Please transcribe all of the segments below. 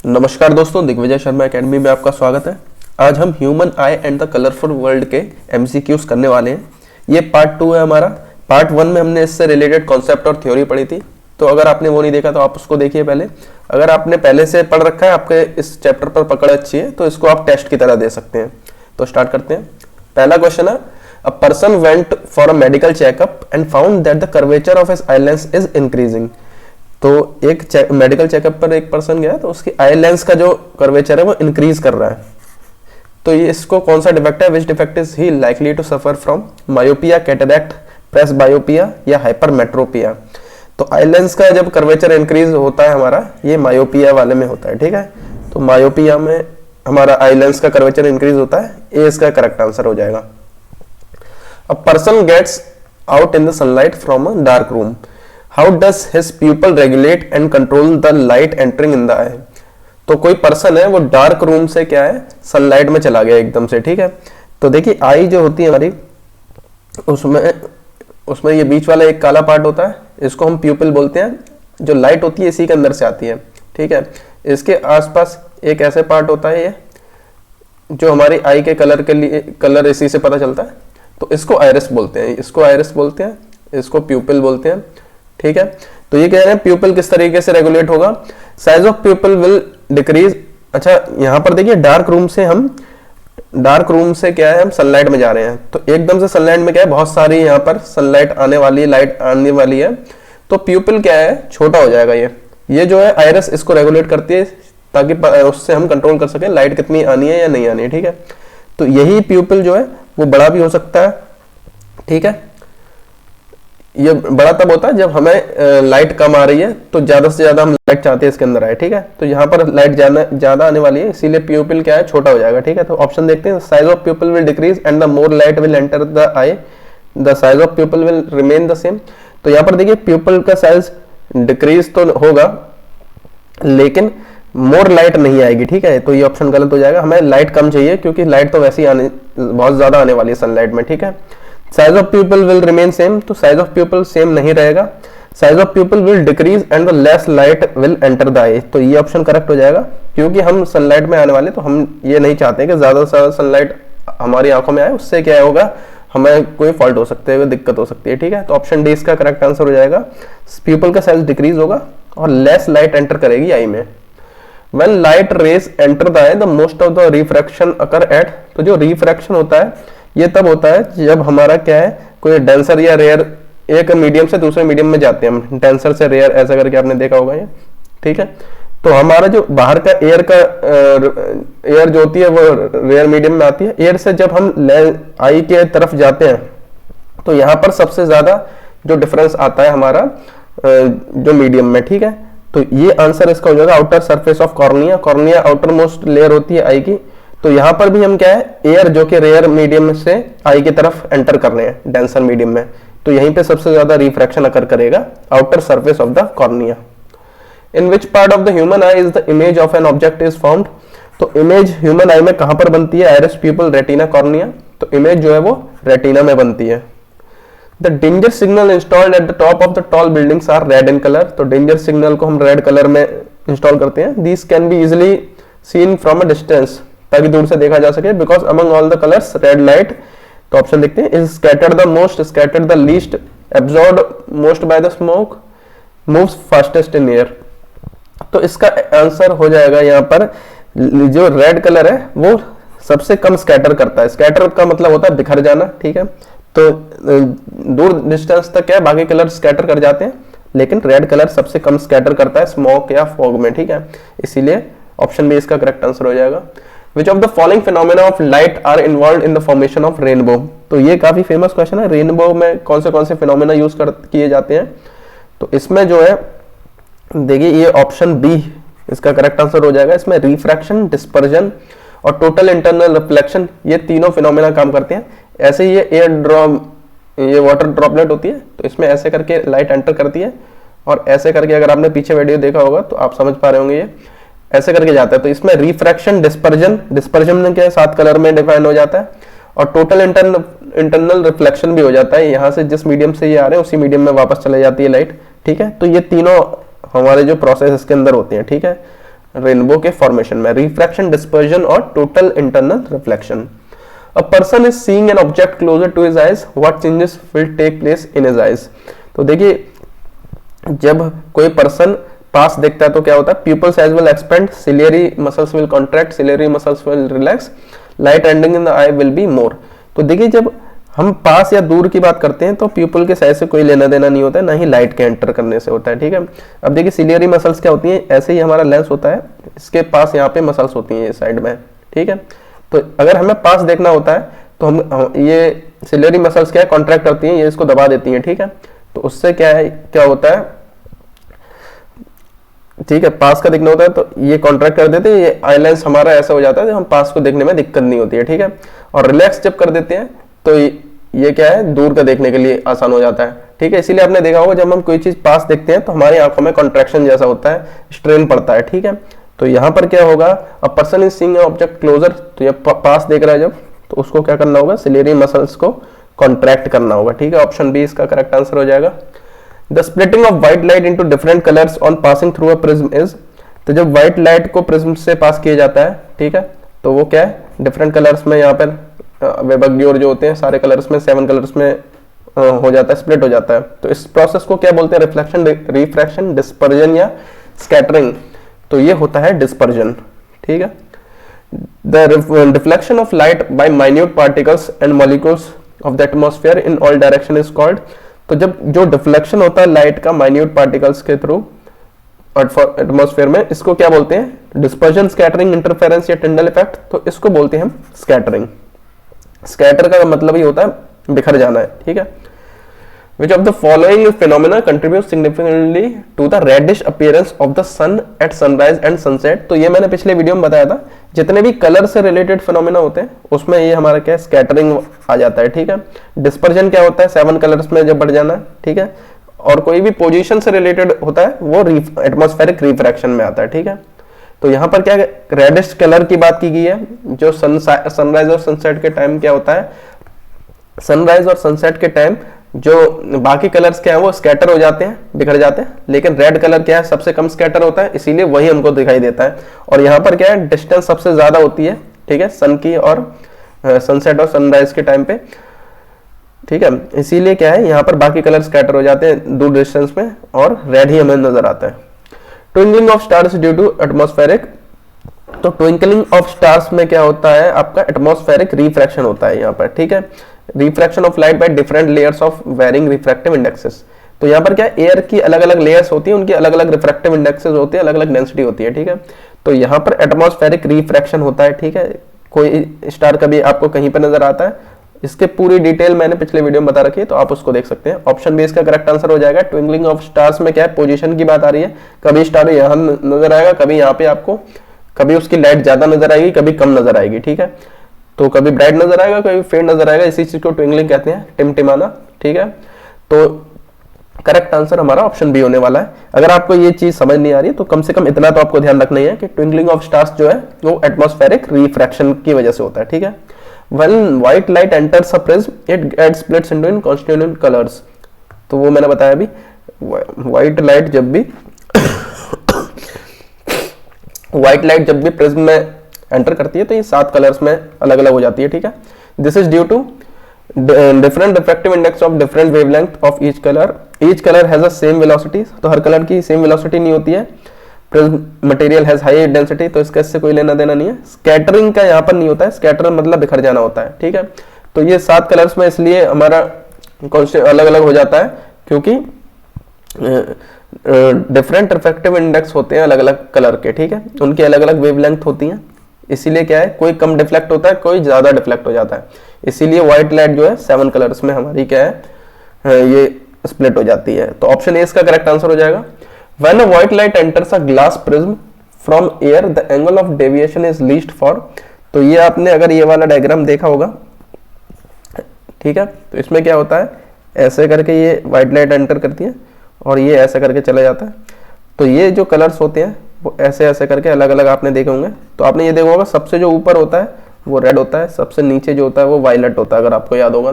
नमस्कार दोस्तों, दिग्विजय शर्मा एकेडमी में आपका स्वागत है। आज हम human I and the colourful world के एमसीक्यूज करने वाले हैं। ये पार्ट 2 है हमारा। पार्ट 1 में हमने इससे रिलेटेड कॉन्सेप्ट और थ्योरी पढ़ी थी, तो अगर आपने वो नहीं देखा तो आप उसको देखिए पहले। अगर आपने पहले से पढ़ रखा है, आपके इस चैप्टर पर पकड़ अच्छी है, तो इसको आप टेस्ट की तरह दे सकते हैं। तो स्टार्ट करते हैं। पहला क्वेश्चन है, a person went for a medical checkup and found that the curvature of his eye lens is increasing. तो एक मेडिकल चेकअप पर एक पर्सन गया, तो उसकी आई लेंस का जो कर्वेचर है वो इंक्रीज कर रहा है। तो ये इसको कौन सा डिफेक्ट है? Which defect is he likely to suffer from? Myopia, cataract, presbyopia या हाइपरमेट्रोपिया। तो आई लेंस का जब कर्वेचर इंक्रीज होता है हमारा, ये मायोपिया वाले में होता है, ठीक है। तो मायोपिया में हमारा आई लेंस का कर्वेचर इंक्रीज होता है। ए इसका करेक्ट आंसर हो जाएगा। A person gets out in the sunlight from a dark room, how does his pupil regulate and control the light entering in the eye. तो कोई person है, वो डार्क रूम से क्या है, सनलाइट में चला गया एकदम से, ठीक है। तो देखिए आई जो होती है हमारी, उसमें ये बीच वाला एक काला पार्ट होता है, इसको हम प्यूपिल बोलते हैं। जो लाइट होती है इसी के अंदर से आती है, ठीक है। इसके आसपास एक ऐसे पार्ट होता है, ये जो हमारी आई के कलर के लिए, कलर इसी से पता चलता है। तो इसको आइरिस बोलते हैं, इसको आइरिस बोलते हैं, इसको प्यूपिल बोलते हैं, ठीक है। तो ये कह रहे हैं प्यूपिल किस तरीके से रेगुलेट होगा? Size of pupil will decrease. अच्छा, यहां पर देखिए डार्क रूम से क्या है, हम सनलाइट में जा रहे हैं। तो एकदम से सनलाइट में क्या है, बहुत सारी यहाँ पर सनलाइट आने वाली है, लाइट आने वाली है। तो प्यूपिल क्या है, छोटा हो जाएगा। ये जो है आइरिस इसको रेगुलेट करती है, ताकि उससे हम कंट्रोल कर सके लाइट कितनी आनी है या नहीं आनी है, ठीक है। तो यही प्यूपिल जो है वो बड़ा भी हो सकता है, ठीक है। ये बड़ा तब होता है जब हमें लाइट कम आ रही है, तो ज्यादा से ज्यादा हम लाइट चाहते हैं इसके अंदर आए, ठीक है। तो यहाँ पर लाइट ज्यादा आने वाली है, इसीलिए प्यूपिल क्या है, छोटा हो जाएगा, ठीक है। तो ऑप्शन देखते हैं, size of pupil will decrease and the more light will enter the I, the size of pupil will remain the same. तो यहाँ पर देखिए प्यूपिल का साइज डिक्रीज तो होगा, लेकिन मोर लाइट नहीं आएगी, ठीक है। तो ये ऑप्शन गलत हो जाएगा। हमें लाइट कम चाहिए, क्योंकि लाइट तो वैसे ही बहुत ज्यादा आने वाली है सनलाइट में, ठीक है। Size of pupil will remain same, तो साइज ऑफ प्यूपिल सेम नहीं रहेगा। Size of pupil will decrease and the less light will enter the eye. तो ये ऑप्शन करेक्ट हो जाएगा, क्योंकि हम सनलाइट में आने वाले, तो हम ये नहीं चाहते कि ज्यादा से ज्यादा सनलाइट हमारी आंखों में आए। उससे क्या होगा, हमें कोई फॉल्ट हो सकते हैं, दिक्कत हो सकती है, ठीक है। तो ऑप्शन डी इसका करेक्ट आंसर हो जाएगा। प्यूपिल का साइज डिक्रीज होगा और लेस लाइट एंटर करेगी आई में। When light rays enter the eye, the most of the refraction occur at। तो जो रिफ्रैक्शन होता है ये तब होता है जब हमारा क्या है, कोई डेंसर या रेयर, एक मीडियम से दूसरे मीडियम में जाते हैं हम, डेंसर से रेयर ऐसा करके आपने देखा होगा ये, ठीक है। तो हमारा जो बाहर का एयर जो होती है वो रेयर मीडियम में आती है। एयर से जब हम आई के तरफ जाते हैं, तो यहाँ पर सबसे ज्यादा जो डिफरेंस आता है हमारा जो मीडियम में, ठीक है। तो ये आंसर इसका हो जाएगा outer surface of cornea. Cornea outer most layer होती है आई की। तो यहां पर भी हम क्या है, एयर जो कि रेयर मीडियम से आई की तरफ एंटर कर रहे हैं डेंसर मीडियम में, तो यहीं पे सबसे ज्यादा रिफ्रैक्शन अकर करेगा, outer surface of the cornea. In which part of the human I is the image of an object is found. तो इमेज ह्यूमन आई में कहां पर बनती है? Iris, प्यूपिल, retina, cornea. तो इमेज जो है वो रेटिना में बनती है। The danger signal installed at the top of the tall buildings are red in color। तो danger signal को हम रेड कलर में इंस्टॉल करते हैं। These can be easily seen from a distance, ताकि दूर से देखा जा सके। Because among all the colors, red light, तो ऑप्शन देखते हैं, is scattered the most, scattered the least, absorbed most by the smoke, moves fastest in air। तो इसका आंसर हो जाएगा यहाँ पर, जो रेड कलर है वो सबसे कम स्कैटर करता है। स्कैटर का मतलब होता है बिखर जाना, ठीक है। तो दूर डिस्टेंस तक क्या, बाकी कलर स्कैटर कर जाते हैं, लेकिन रेड कलर सबसे कम स्कैटर करता है स्मोक या फॉग में, ठीक है। इसीलिए ऑप्शन बी इसका करेक्ट आंसर हो जाएगा। Which of the following phenomena of light are involve in the formation of rainbow. तो ये काफी फेमस क्वेश्चन है। रेनबो में कौन से फिनोमेना यूज किए जाते हैं? तो इसमें जो है देखिए, ये ऑप्शन बी इसका करेक्ट आंसर हो जाएगा। इसमें रिफ्रैक्शन, डिस्पर्जन और टोटल इंटरनल रिफ्लेक्शन, ये तीनों फिनोमेना काम करते हैं। ऐसे ही ये वाटर ड्रॉपलेट होती है, तो इसमें ऐसे करके लाइट एंटर करती है, और ऐसे करके, अगर आपने पीछे वीडियो देखा होगा तो आप समझ पा रहे होंगे, ये ऐसे करके जाता है। तो इसमें रिफ्रैक्शन, डिस्पर्जन के 7 कलर में डिफाइन हो जाता है, और टोटल इंटरनल रिफ्लेक्शन भी हो जाता है। यहाँ से जिस मीडियम से ये आ रहे हैं उसी मीडियम में वापस चले जाती है लाइट, ठीक है। तो ये तीनों हमारे जो प्रोसेस इसके अंदर होते हैं, ठीक है। रेनबो के फॉर्मेशन में, रिफ्रैक्शन, डिस्पर्जन और total internal reflection. A person is seeing an object closer to his eyes, what changes will take place in his eyes? तो देखिए जब कोई पर्सन पास देखता है तो क्या होता है, pupils eyes will expand, ciliary muscles will contract, ciliary muscles will relax, light ending in the eye will be more। तो देखिए जब हम पास या दूर की बात करते हैं तो प्यूपल के साइज से कोई लेना देना नहीं होता है, ना ही लाइट के एंटर करने से होता है, ठीक है। अब देखिए सिलियरी मसल्स क्या होती हैं, ऐसे ही हमारा लेंस होता है, इसके पास यहाँ पे मसल्स होती हैं ये साइड में, ठीक है। तो अगर हमें पास देखना होता है तो हम ये सिलियरी मसल्स क्या है, कॉन्ट्रैक्ट करती हैं, ये इसको दबा देती हैं, ठीक है। तो उससे क्या होता है, ठीक है, पास का दिखना होता है तो ये कॉन्ट्रैक्ट कर देते हैं, ये आई लेंस हमारा ऐसा हो जाता है, हम पास को देखने में दिक्कत नहीं होती है, ठीक है। और रिलैक्स जब कर देते हैं तो ये क्या है, दूर का देखने के लिए आसान हो जाता है, ठीक है। इसीलिए आपने देखा होगा जब हम कोई चीज पास देखते हैं तो हमारी आंखों में कॉन्ट्रैक्शन जैसा होता है, स्ट्रेन पड़ता है, ठीक है। तो यहाँ पर क्या होगा, a person is seeing object closer, तो ये पास देख रहा है जब, तो उसको क्या करना होगा, सिलियरी मसल्स को कॉन्ट्रैक्ट करना होगा, ठीक है। ऑप्शन बी इसका करेक्ट आंसर हो जाएगा। The splitting of white light into different colours on passing through a prism is, तो जब व्हाइट लाइट को प्रिज्म से पास किया जाता है, ठीक है, तो वो क्या है, डिफरेंट कलर्स में यहाँ पर वेबग्योर जो होते हैं सारे कलर्स में 7 कलर्स में हो जाता है, स्प्लिट हो जाता है। तो इस प्रोसेस को क्या बोलते हैं, रिफ्लेक्शन, रिफ्रैक्शन, डिस्पर्जन या स्कैटरिंग। तो ये होता है डिस्पर्जन, ठीक है। The deflection of light bye minute particles and molecules of the atmosphere in all direction is called, तो जब जो डिफ्लेक्शन होता है लाइट का माइन्यूट पार्टिकल्स के थ्रू एटमॉस्फेयर में, इसको क्या बोलते हैं, डिस्पर्जन, स्कैटरिंग, इंटरफेरेंस या टिंडल इफेक्ट, तो इसको बोलते हैं हम स्कैटरिंग। स्कैटर का मतलब ही होता है बिखर जाना है, ठीक है। Which of the following phenomena contributes significantly to the reddish appearance of the sun at sunrise and sunset? तो ये मैंने पिछले वीडियो में बताया था, जितने भी कलर से रिलेटेड फिनोमेना होते हैं उसमें ये हमारा क्या है, स्कैटरिंग आ जाता है, ठीक है। डिस्पर्जन क्या होता है, 7 कलर्स में जब बढ़ जाना, ठीक है। और कोई भी पोजीशन से रिलेटेड होता है वो एटमॉस्फेरिक रिफ्रैक्शन में आता है, ठीक है। तो यहाँ पर क्या रेडिश कलर की बात की गई है, जो सनराइज और सनसेट के टाइम क्या होता है, सनराइज और सनसेट के टाइम जो बाकी कलर्स क्या है वो स्कैटर हो जाते हैं, बिखर जाते हैं, लेकिन रेड कलर क्या है, सबसे कम स्कैटर होता है, इसीलिए वही हमको दिखाई देता है। और यहाँ पर क्या है, डिस्टेंस सबसे ज्यादा होती है, ठीक है, सन की और सनसेट और सनराइज के टाइम पे, ठीक है। इसीलिए क्या है, यहाँ पर बाकी कलर स्कैटर हो जाते हैं दूर डिस्टेंस में और रेड ही हमें नजर आता है। Twinkling of stars due to atmospheric, तो ट्विंकलिंग ऑफ स्टार्स में क्या होता है, आपका एटमॉस्फेरिक रिफ्रैक्शन होता है यहाँ पर, ठीक है। Refraction of light by different layers of varying refractive indexes, तो यहाँ पर क्या एयर की अलग अलग लेयर्स होती है, उनकी अलग अलग रिफ्रैक्टिव इंडेक्सेस होती है, अलग अलग डेंसिटी होती है, ठीक है। तो यहाँ पर एटमॉस्फेरिक रिफ्रैक्शन होता है, ठीक है। कोई स्टार कभी आपको कहीं पर नजर आता है, इसके पूरी डिटेल मैंने पिछले वीडियो में बता रखी है, तो आप उसको देख सकते हैं। ऑप्शन बी इसका करेक्ट आंसर हो जाएगा। ट्विंकलिंग ऑफ स्टार्स में क्या है, पोजीशन की बात आ रही है, कभी स्टार यहाँ नजर आएगा, कभी यहाँ पे आपको, कभी उसकी लाइट ज्यादा नजर आएगी, कभी कम नजर आएगी, ठीक है। तो कभी ब्राइट नजर आएगा, कभी फेड नजर आएगा, इसी चीज को ट्विंकलिंग कहते हैं, टिमटिमाना, ठीक है। तो करेक्ट आंसर हमारा ऑप्शन बी होने वाला है। अगर आपको ये चीज समझ नहीं आ रही है तो कम से कम इतना तो आपको ध्यान रखना ही है कि ट्विंकलिंग ऑफ स्टार्स जो है वो एटमॉस्फेरिक रिफ्रैक्शन की वजह से होता है, ठीक है। When white light enters a prism, it gets splits into in constituent colors, तो वो मैंने बताया अभी, व्हाइट लाइट जब भी व्हाइट लाइट जब भी प्रिज्म में एंटर करती है तो ये 7 कलर्स में अलग अलग हो जाती है, ठीक है। This is due to different refractive index of different wavelength of each colour, each colour has a same velocity, तो हर कलर की सेम वेलोसिटी नहीं होती है। Prism material has high density, तो इसका इससे कोई लेना देना नहीं है। स्कैटरिंग का यहाँ पर नहीं होता है, स्कैटर मतलब बिखर जाना होता है, ठीक है। तो ये 7 कलर्स में इसलिए हमारा अलग अलग हो जाता है क्योंकि डिफरेंट रिफ्रैक्टिव इंडेक्स होते हैं अलग अलग कलर के, ठीक है, उनकी अलग अलग वेवलेंथ होती हैं, इसीलिए क्या है, कोई कम डिफ्लेक्ट होता है, कोई ज्यादा डिफ्लेक्ट हो जाता है, इसीलिए व्हाइट लाइट जो है 7 कलर्स में हमारी क्या है, ये स्प्लिट हो जाती है। तो ऑप्शन ए इसका करेक्ट आंसर हो जाएगा। When a white light enters a glass prism from air, the angle of deviation is least for, तो ये आपने अगर ये वाला डायग्राम देखा होगा, ठीक है, तो इसमें क्या होता है, ऐसे करके ये व्हाइट लाइट एंटर करती है और ये ऐसे करके चला जाता है, तो ये जो कलर्स होते हैं वो ऐसे ऐसे करके अलग अलग आपने देखे होंगे। तो आपने ये देखा होगा सबसे जो ऊपर होता है वो रेड होता है, सबसे नीचे जो होता है वो वायलेट होता है, अगर आपको याद होगा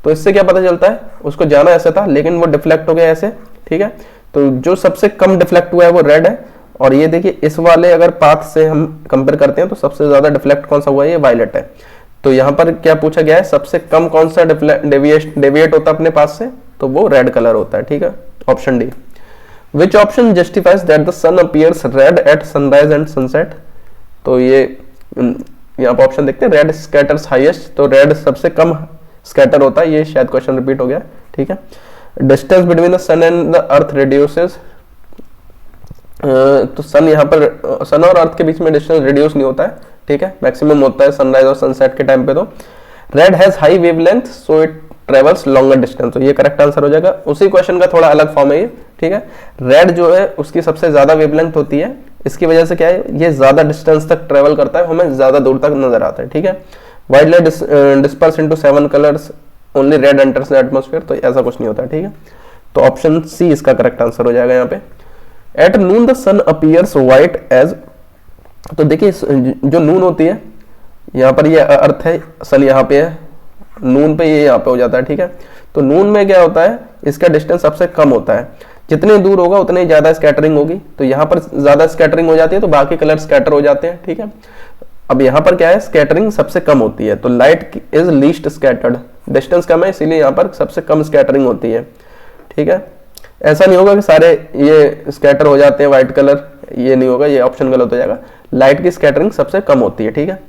तो इससे क्या पता चलता है, उसको जाना ऐसे था लेकिन वो डिफ्लेक्ट हो गया ऐसे, ठीक है। तो जो सबसे कम डिफ्लेक्ट हुआ है वो रेड है और ये देखिए इस वाले अगर पाथ से हम कंपेयर करते हैं तो सबसे ज्यादा डिफ्लेक्ट कौन सा हुआ है, ये वायलेट है। तो यहाँ पर क्या पूछा गया है, सबसे कम कौन सा डेविएट होता है अपने पास से, तो वो रेड कलर होता है, ठीक है, option D. Which option justifies that the sun appears red at sunrise and sunset, तो ये यहाँ पर ऑप्शन देखते हैं, रेड स्कैटर्स हाईएस्ट, तो रेड सबसे कम स्कैटर होता है, ये शायद क्वेश्चन रिपीट हो गया, ठीक है। Distance between the sun and the earth reduces, तो सन यहाँ पर सन और अर्थ के बीच में डिस्टेंस रिड्यूस नहीं होता है, ठीक है, मैक्सिमम होता है सनराइज और सनसेट के टाइम पे। तो red has high wavelength so it travels longer distance, तो ये करेक्ट आंसर हो जाएगा। उसी क्वेश्चन का थोड़ा अलग फॉर्म है ये, ठीक है। रेड जो है उसकी सबसे ज्यादा वेवलेंथ होती है, इसकी वजह से क्या है, ये ज्यादा डिस्टेंस तक ट्रेवल करता है, हमें ज्यादा दूर तक नजर आता है, ठीक है। White light disperse into 7 colours, only red enters the atmosphere, तो ऐसा कुछ नहीं होता, ठीक है। तो ऑप्शन सी इसका करेक्ट आंसर हो जाएगा यहाँ पे। At noon the sun appears white as, तो देखिए जो नून होती है यहाँ पर ये अर्थ है, सन यहाँ पे है, नून पे ये यहाँ पे हो जाता है, ठीक है। तो नून में क्या होता है, इसका डिस्टेंस सबसे कम होता है, जितने दूर होगा उतने ही ज्यादा स्कैटरिंग होगी, तो यहाँ पर ज्यादा स्कैटरिंग हो जाती है तो बाकी कलर स्कैटर हो जाते हैं, ठीक है। अब यहाँ पर क्या है, स्कैटरिंग सबसे कम होती है, तो light is least scattered, distance कम है इसीलिए यहाँ पर सबसे कम स्कैटरिंग होती है, ठीक है। ऐसा नहीं होगा कि सारे ये स्कैटर हो जाते हैं व्हाइट कलर, ये नहीं होगा, ये ऑप्शन गलत हो जाएगा, लाइट की स्कैटरिंग सबसे कम होती है, ठीक है।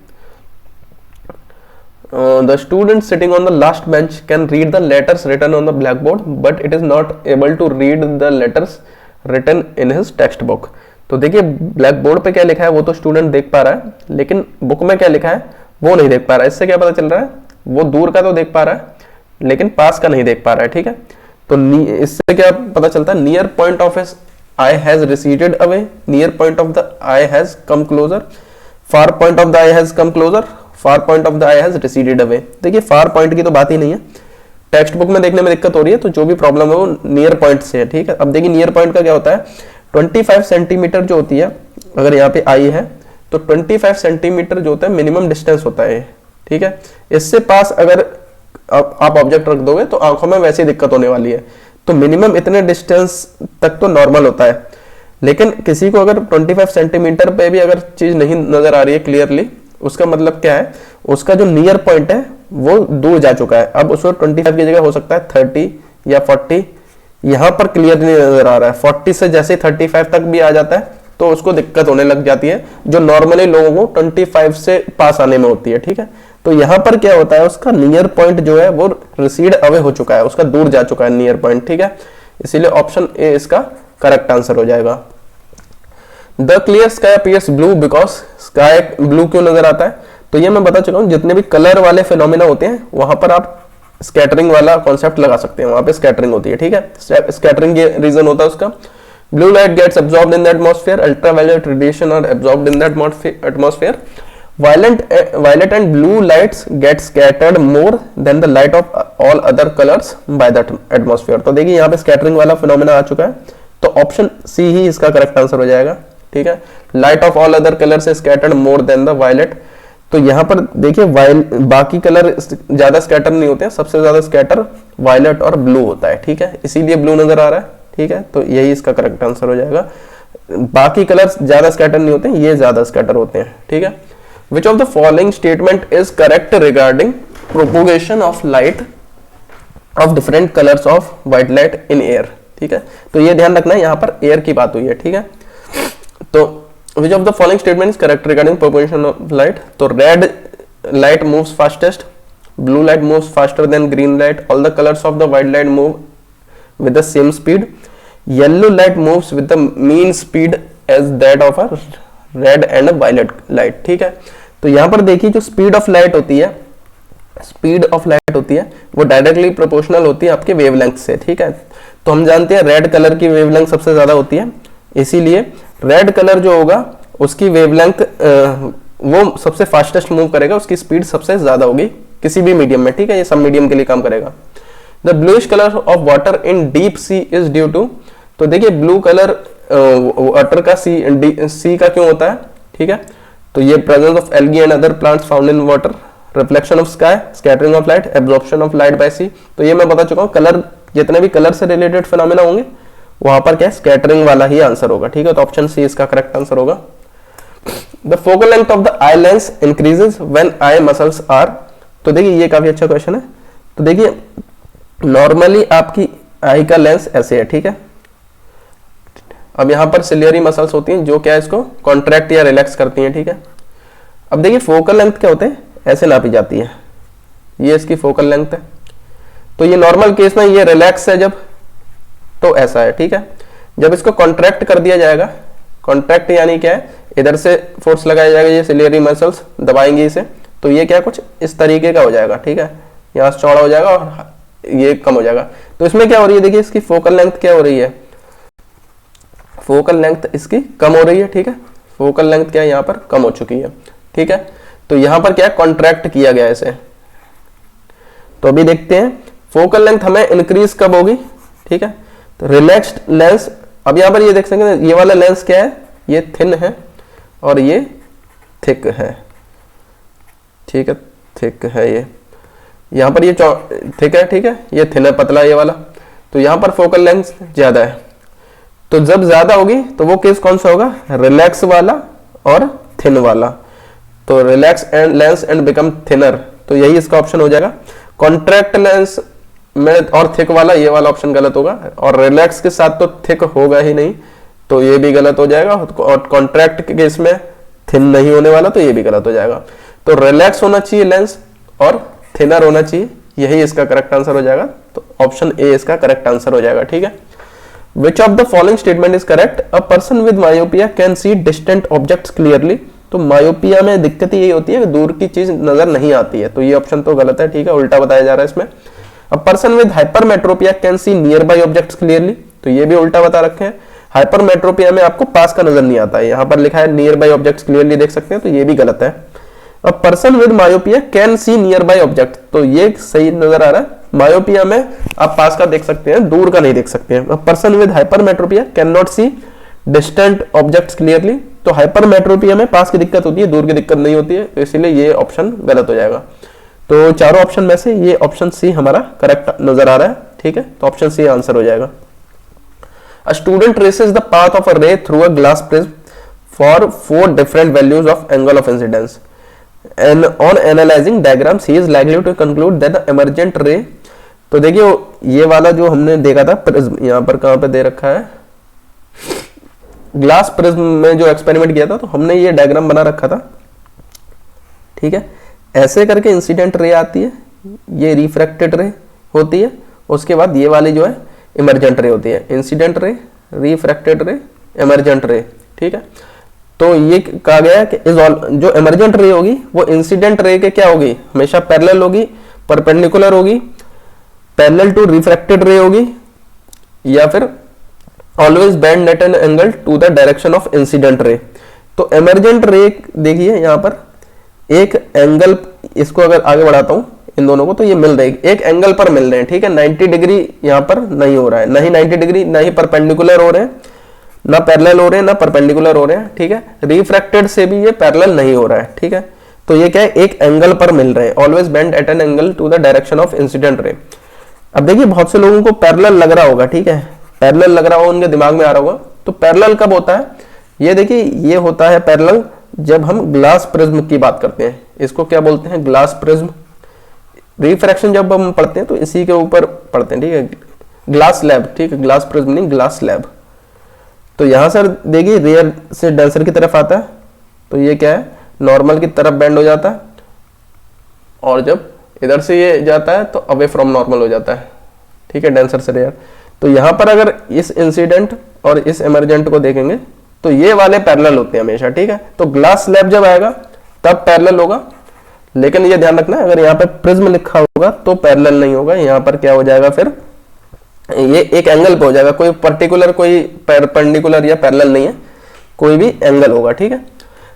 The student sitting on the last bench can read the letters written on the blackboard, but it is not able to read the letters written in his textbook. तो देखिए ब्लैक बोर्ड पे क्या लिखा है वो तो स्टूडेंट देख पा रहा है, लेकिन बुक में क्या लिखा है वो नहीं देख पा रहा है। इससे क्या पता चल रहा है, वो दूर का तो देख पा रहा है लेकिन पास का नहीं देख पा रहा है, ठीक है। तो इससे क्या पता चलता है, near point of his I has receded away, near point of the I has come closer, far point of the I has come closer, far point of the I has receded away. देखिए far point की तो बात ही नहीं है, text book में देखने में दिक्कत हो रही है, तो जो भी प्रॉब्लम है वो नियर पॉइंट से है, ठीक है। अब देखिए नियर पॉइंट का क्या होता है, 25 सेंटीमीटर जो होती है, अगर यहाँ पे आई है तो 25 सेंटीमीटर जो होता है मिनिमम डिस्टेंस होता है, ठीक है। इससे पास अगर आप ऑब्जेक्ट रख दोगे तो आंखों में वैसे ही दिक्कत होने वाली है, तो मिनिमम इतने डिस्टेंस तक तो नॉर्मल होता है। लेकिन किसी को अगर 25 सेंटीमीटर पे भी अगर चीज नहीं नजर आ रही है क्लियरली, उसका मतलब क्या है, उसका जो नियर पॉइंट है वो दूर जा चुका है। अब उसको 25 की जगह हो सकता है 30 या 40, यहाँ पर क्लियर नहीं नजर आ रहा है, 40 से जैसे 35 तक भी आ जाता है तो उसको दिक्कत होने लग जाती है, जो नॉर्मली लोगों को 25 से पास आने में होती है, ठीक है। तो यहाँ पर क्या होता है, उसका नियर पॉइंट जो है वो रिसीड अवे हो चुका है, उसका दूर जा चुका है नियर पॉइंट, ठीक है। इसीलिए ऑप्शन ए इसका करेक्ट आंसर हो जाएगा। The clear sky appears blue because, sky blue क्यों नजर आता है, तो ये मैं बता चुका हूँ, जितने भी कलर वाले फिनोमिना होते हैं वहां पर आप स्कैटरिंग वाला कॉन्सेप्ट लगा सकते हैं, वहां पे स्कैटरिंग होती है, ठीक है। स्कैटरिंग ये रीजन होता है उसका, blue light gets absorbed in the atmosphere, ultraviolet radiation are absorbed in the atmosphere, violet and blue lights get scattered more than the light of all other colors by the atmosphere। तो देखिए यहाँ पे scattering वाला phenomena आ चुका है, तो option सी ही इसका correct answer हो जाएगा, ठीक है। Light of all other colours is scattered more than the violet, तो यहाँ पर देखिए बाकी कलर ज्यादा स्कैटर नहीं होते हैं, सबसे ज्यादा स्कैटर वायलेट और ब्लू होता है, ठीक है, इसीलिए ब्लू नजर आ रहा है, ठीक है। तो यही इसका करेक्ट आंसर हो जाएगा, बाकी कलर्स ज्यादा स्कैटर नहीं होते, ये ज्यादा स्कैटर होते हैं, ठीक है। Which of the following statement is correct regarding propagation of light of different colors of white light in air, ठीक है। तो ये ध्यान रखना है, यहाँ पर एयर की बात हुई है, ठीक है। तो which of the following statement is correct regarding propagation of light, तो red light moves fastest, blue light moves faster than green light, all the colors of the white light move with the same speed, yellow light moves with the mean speed as that of a red and violet light, ठीक है। तो यहां पर देखिए जो speed of light होती है, speed of light होती है वो डायरेक्टली प्रोपोर्शनल होती है आपके वेवलेंथ से, ठीक है। तो हम जानते हैं रेड कलर की वेवलेंथ सबसे ज्यादा होती है, इसीलिए रेड कलर जो होगा उसकी वेवलेंथ वो सबसे फास्टेस्ट मूव करेगा, उसकी स्पीड सबसे ज्यादा होगी किसी भी मीडियम में, ठीक है, ये सब मीडियम के लिए काम करेगा। The bluish colour of water in deep sea is due to, तो देखिए ब्लू कलर वाटर का सी का क्यों होता है, ठीक है। तो ये presence of algae and other plants found in water, reflection of sky, scattering of light, absorption of light by sea, तो ये मैं बता चुका हूँ। कलर जितने भी कलर से रिलेटेड फिनोमेना होंगे वहां पर क्या स्कैटरिंग वाला ही आंसर होगा, ठीक है। तो ऑप्शन सी इसका करेक्ट आंसर होगा। The focal length of the eye lens increases when eye muscles are, तो देखिए ये काफी अच्छा क्वेश्चन है। तो देखिए नॉर्मली आपकी आई का लेंस ऐसे है, ठीक है। अब यहां पर सिलियरी मसल्स होती हैं जो क्या इसको कॉन्ट्रैक्ट या रिलैक्स करती हैं, ठीक है। अब देखिए फोकल लेंथ क्या होते हैं, ऐसे नापी जाती है, ये इसकी फोकल लेंथ है। तो ये नॉर्मल केस में ये रिलैक्स है जब, तो ऐसा है, ठीक है। जब इसको कॉन्ट्रैक्ट कर दिया जाएगा, कॉन्ट्रैक्ट यानी क्या है, इधर से फोर्स लगाया जाएगा, ये सिलियरी मसल्स दबाएंगे इसे, तो ये क्या कुछ इस तरीके का हो जाएगा, ठीक है। यहाँ से चौड़ा हो जाएगा और ये कम हो जाएगा। तो इसमें क्या हो रही है, देखिए इसकी फोकल लेंथ क्या हो रही है, फोकल लेंथ इसकी कम हो रही है, ठीक है। फोकल लेंथ क्या है यहाँ पर कम हो चुकी है, ठीक है। तो यहाँ पर क्या कॉन्ट्रैक्ट किया गया इसे। तो अभी देखते हैं फोकल लेंथ हमें इंक्रीज कब होगी, ठीक है। तो रिलैक्स्ड लेंस, अब यहाँ पर ये देख सकते हैं ये वाला लेंस क्या है, ये थिन है और ये थिक है, ठीक है, थिक है ये, यहाँ पर ये थिक है, ठीक है, ये थिन है, पतला ये वाला। तो यहाँ पर फोकल लेंथ ज्यादा है, तो जब ज्यादा होगी तो वो केस कौन सा होगा, रिलैक्स वाला और थिन वाला। तो relax and lens and become thinner, तो यही इसका ऑप्शन हो जाएगा। कॉन्ट्रैक्ट लेंस में और थिक वाला, ये वाला ऑप्शन गलत होगा, और रिलैक्स के साथ तो थिक होगा ही नहीं, तो ये भी गलत हो जाएगा। और कॉन्ट्रैक्ट के केस में थिन नहीं होने वाला, तो ये भी गलत हो जाएगा। तो रिलैक्स होना चाहिए लेंस और थिनर होना चाहिए, यही इसका करेक्ट आंसर हो जाएगा। तो ऑप्शन ए इसका करेक्ट आंसर हो जाएगा, ठीक है। Which of the following statement is correct? A person with myopia can see distant objects clearly. तो मायोपिया में दिक्कत यही होती है कि दूर की चीज नजर नहीं आती है, तो ये ऑप्शन तो गलत है, ठीक है, उल्टा बताया जा रहा है इसमें। A person with hypermetropia can see nearby objects clearly, तो ये भी उल्टा बता रखे हैं। हाइपरमेट्रोपिया में आपको पास का नजर नहीं आता है, यहाँ पर लिखा है नियर बाई ऑब्जेक्ट्स क्लियरली देख सकते हैं, तो ये भी गलत है। A person with myopia can see near by object, तो ये सही नजर आ रहा है। मायोपिया में आप पास का देख सकते हैं, दूर का नहीं देख सकते हैं। Person with hypermetropia can not see distant objects clearly, तो हाइपरमेट्रोपिया में पास की दिक्कत होती है, दूर की दिक्कत नहीं होती है, तो इसीलिए ये ऑप्शन गलत हो जाएगा। तो चारों ऑप्शन में से ये ऑप्शन सी हमारा करेक्ट नजर आ रहा है, ठीक है। तो ऑप्शन सी आंसर हो जाएगा। A student traces the path of a ray through a glass prism for 4 different values of angle of incidence and on analyzing diagrams he is likely to conclude that the emergent ray, तो देखिए ये वाला जो हमने देखा था prism, यहाँ पर कहाँ पे दे रखा है, ग्लास प्रिज्म में जो एक्सपेरिमेंट किया था, तो हमने ये डायग्राम बना रखा था, ठीक है। ऐसे करके इंसिडेंट रे आती है, ये रिफ्रैक्टेड रे होती है, उसके बाद ये वाली जो है इमरजेंट रे होती है। इंसिडेंट रे, रिफ्रैक्टेड रे, इमरजेंट रे, ठीक है। तो ये कहा गया है कि जो इमरजेंट रे होगी वो इंसिडेंट रे के क्या होगी, हमेशा पैरेलल होगी, परपेंडिकुलर होगी, पैरेलल टू रिफ्रैक्टेड रे होगी, या फिर always bend at an angle to the direction of incident ray. तो इमरजेंट रे देखिए यहाँ पर एक एंगल, इसको अगर आगे बढ़ाता हूं इन दोनों को, तो ये मिल रहे हैं, एक एंगल पर मिल रहे हैं, ठीक है। 90 डिग्री यहाँ पर नहीं हो रहा है, ना ही 90 डिग्री, ना ही परपेंडिकुलर हो रहे हैं, ना पैरेलल हो रहे हैं, ना परपेंडिकुलर हो रहे हैं, ठीक है। रिफ्रैक्टेड से भी ये पैरेलल नहीं हो रहा है, ठीक है। तो ये क्या है, एक एंगल पर मिल रहे हैं, always bend at an angle to the direction of incident ray. अब देखिए बहुत से लोगों को पैरेलल लग रहा होगा, ठीक है, पैरेलल लग रहा होगा, उनके दिमाग में आ रहा होगा। तो पैरेलल कब होता है, ये देखिए ये होता है पैरेलल जब हम ग्लास प्रिज्म की बात करते हैं, इसको क्या बोलते हैं, ग्लास प्रिज्म। रिफ्रैक्शन जब हम पढ़ते हैं तो इसी के ऊपर पढ़ते हैं, ठीक है, ग्लास स्लैब, ठीक है, ग्लास प्रिज्म नहीं ग्लास स्लैब। तो यहां से देखिए रेयर से डेंसर की तरफ आता है, तो ये क्या है, नॉर्मल की तरफ बेंड हो जाता है, और जब इधर से ये जाता है तो अवे फ्रॉम नॉर्मल हो जाता है, ठीक है, डेंसर से रेयर। तो यहां पर अगर इस इंसिडेंट और इस इमरजेंट को देखेंगे तो ये वाले पैरेलल होते हैं हमेशा, ठीक है। तो ग्लास स्लैब जब आएगा तब पैरेलल होगा, लेकिन ये ध्यान रखना अगर यहाँ पे प्रिज्म लिखा होगा तो पैरेलल नहीं होगा, यहाँ पर क्या हो जाएगा, फिर ये एक एंगल पे हो जाएगा, कोई पर्टिकुलर, कोई परपेंडिकुलर या पैरेलल नहीं है, कोई भी एंगल होगा, ठीक है।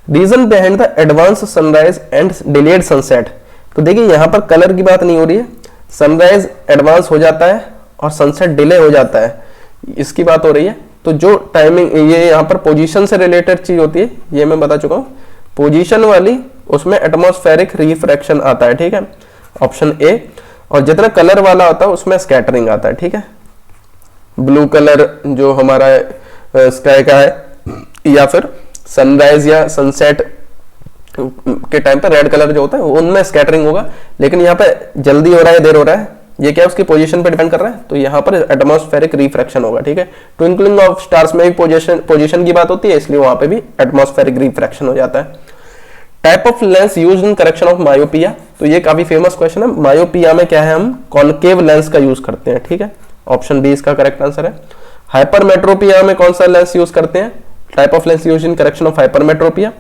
Reason behind the advance sunrise and delayed sunset, तो देखिए यहाँ पर कलर की बात नहीं हो रही है, सनराइज एडवांस हो जाता है और सनसेट डिले हो जाता है, इसकी बात हो रही है। तो जो टाइमिंग, ये यहाँ पर पोजीशन से रिलेटेड चीज होती है, ये मैं बता चुका हूँ, पोजीशन वाली उसमें एटमॉस्फेरिक रिफ्रैक्शन आता है, ठीक है, ऑप्शन ए। और जितना कलर वाला होता है उसमें स्कैटरिंग आता है, ठीक है, ब्लू कलर जो हमारा स्काई का है, या फिर सनराइज या सनसेट के टाइम पे रेड कलर जो होता है उनमें स्कैटरिंग होगा। लेकिन यहाँ पे जल्दी हो रहा है देर हो रहा है, ये क्या है उसकी पोजीशन पे डिपेंड कर रहा है, तो यहाँ पर एटमॉस्फेरिक रिफ्रैक्शन होगा। ठीक है, ट्विंकलिंग ऑफ स्टार्स में भी पोजीशन की बात होती है, इसलिए वहां पे भी एटमॉस्फेरिक रिफ्रैक्शन हो जाता है। Type of lens used in correction of myopia, तो ये काफी फेमस क्वेश्चन है। मायोपिया में क्या है, हम कॉनकेव लेंस का यूज करते हैं। ठीक है, ऑप्शन बी इसका करेक्ट आंसर है। हाइपरमेट्रोपिया में कौन सा लेंस यूज करते हैं, type of lens used in correction of hypermetropia,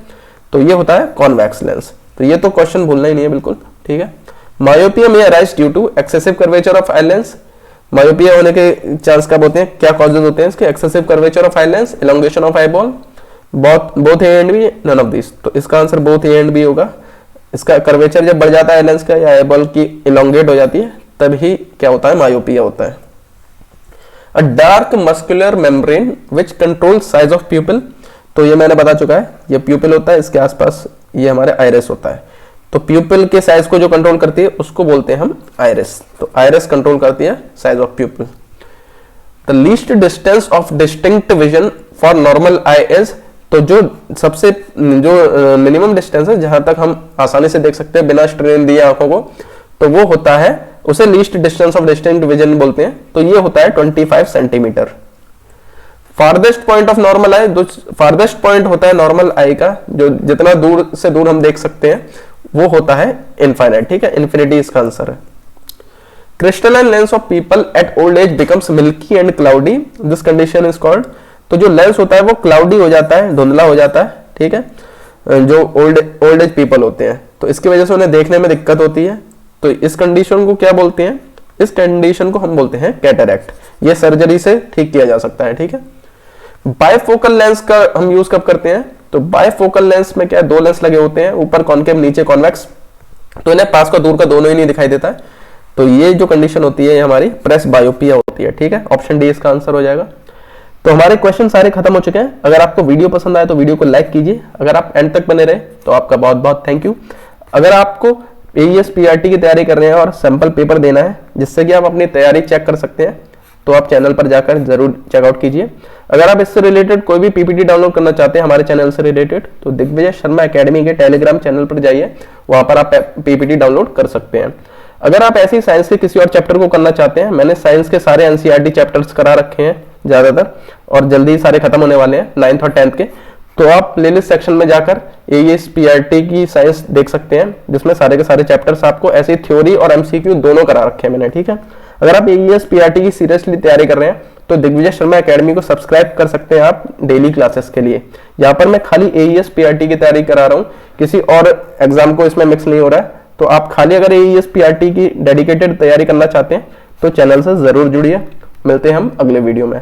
तो ये होता है कॉन्वेक्स लेंस। तो ये तो क्वेश्चन भूलना ही नहीं है बिल्कुल। ठीक है, मायोपिया में arise due to excessive curvature of eye lens, myopia होने के चांस कब होते हैं, क्या कॉजेज होते हैं इसके, excessive curvature of eye lens, elongation of eye ball, both A and B, none of this. तो इसका answer both A and B होगा। इसका कर्वेचर जब बढ़ जाता है लेंस का या आई बॉल की इलोंगेट हो जाती है तभी क्या होता है, मायोपिया होता है। अ dark muscular membrane which control size of प्यूपिल, तो ये मैंने बता चुका है, ये प्यूपिल होता है, इसके आसपास ये हमारे आइरिस होता है। तो प्यूपिल के साइज को जो कंट्रोल करती है उसको बोलते हैं हम आइरिस। तो आइरिस कंट्रोल करती है size of प्यूपिल। The least distance of distinct vision for normal I is, तो जो सबसे जो मिनिमम डिस्टेंस है जहां तक हम आसानी से देख सकते हैं बिना स्ट्रेन दिए आंखों को, तो वो होता है, उसे least distance of distinct vision बोलते हैं। तो ये होता है 25 centimetre. Farthest point of normal eye, जो फारदेस्ट पॉइंट होता है नॉर्मल आई का, जो जितना दूर से दूर हम देख सकते हैं वो होता है इनफाइनाइट। ठीक है, इन्फिनिटी इसका आंसर है। Crystalline lens of people at old age becomes milky and cloudy, this condition is called, तो जो लेंस होता है वो क्लाउडी हो जाता है, धुंधला हो जाता है। ठीक है, जो ओल्ड एज पीपल होते हैं तो इसकी वजह से उन्हें देखने में दिक्कत होती है। तो इस कंडीशन को क्या बोलते हैं, इस कंडीशन को हम बोलते हैं कैटरैक्ट। ये सर्जरी से ठीक किया जा सकता है। ठीक है, बायफोकल लेंस का हम यूज कब करते हैं, तो बायफोकल लेंस में क्या है, दो लेंस लगे होते हैं, ऊपर कॉनकेव नीचे कॉन्वेक्स, तो इन्हें पास का दूर का दोनों ही नहीं दिखाई देता है। तो ये जो कंडीशन होती है ये हमारी प्रेस बायोपिया होती है। ठीक है, ऑप्शन डी इसका आंसर हो जाएगा। तो हमारे क्वेश्चन सारे खत्म हो चुके हैं। अगर आपको वीडियो पसंद आए तो वीडियो को लाइक कीजिए। अगर आप एंड तक बने रहे तो आपका बहुत बहुत थैंक यू। अगर आपको AES PRT की तैयारी कर रहे हैं और सैंपल पेपर देना है जिससे कि आप अपनी तैयारी चेक कर सकते हैं, तो आप चैनल पर जाकर जरूर चेकआउट कीजिए। अगर आप इससे रिलेटेड कोई भी PPT डाउनलोड करना चाहते हैं हमारे चैनल से रिलेटेड, तो दिग्विजय शर्मा एकेडमी के टेलीग्राम चैनल पर जाइए, वहां पर आप PPT डाउनलोड कर सकते हैं। अगर आप ऐसे ही साइंस के किसी और चैप्टर को करना चाहते हैं, मैंने साइंस के सारे NCERT चैप्टर्स करा रखे हैं ज्यादातर, और जल्दी ही सारे खत्म होने वाले हैं 9th और 10th के, तो आप प्लेलिस्ट सेक्शन में जाकर AES PRT की साइंस देख सकते हैं, जिसमें सारे के सारे चैप्टर्स आपको ऐसे थ्योरी और MCQ दोनों करा रखे हैं मैंने। ठीक है, अगर आप AES PRT की सीरियसली तैयारी कर रहे हैं तो दिग्विजय शर्मा एकेडमी को सब्सक्राइब कर सकते हैं आप डेली क्लासेस के लिए। यहाँ पर मैं खाली AES PRT की तैयारी करा रहा हूँ, किसी और एग्जाम को इसमें मिक्स नहीं हो रहा है। तो आप खाली अगर AES PRT की डेडिकेटेड तैयारी करना चाहते हैं तो चैनल से जरूर जुड़िए। मिलते हैं हम अगले वीडियो में।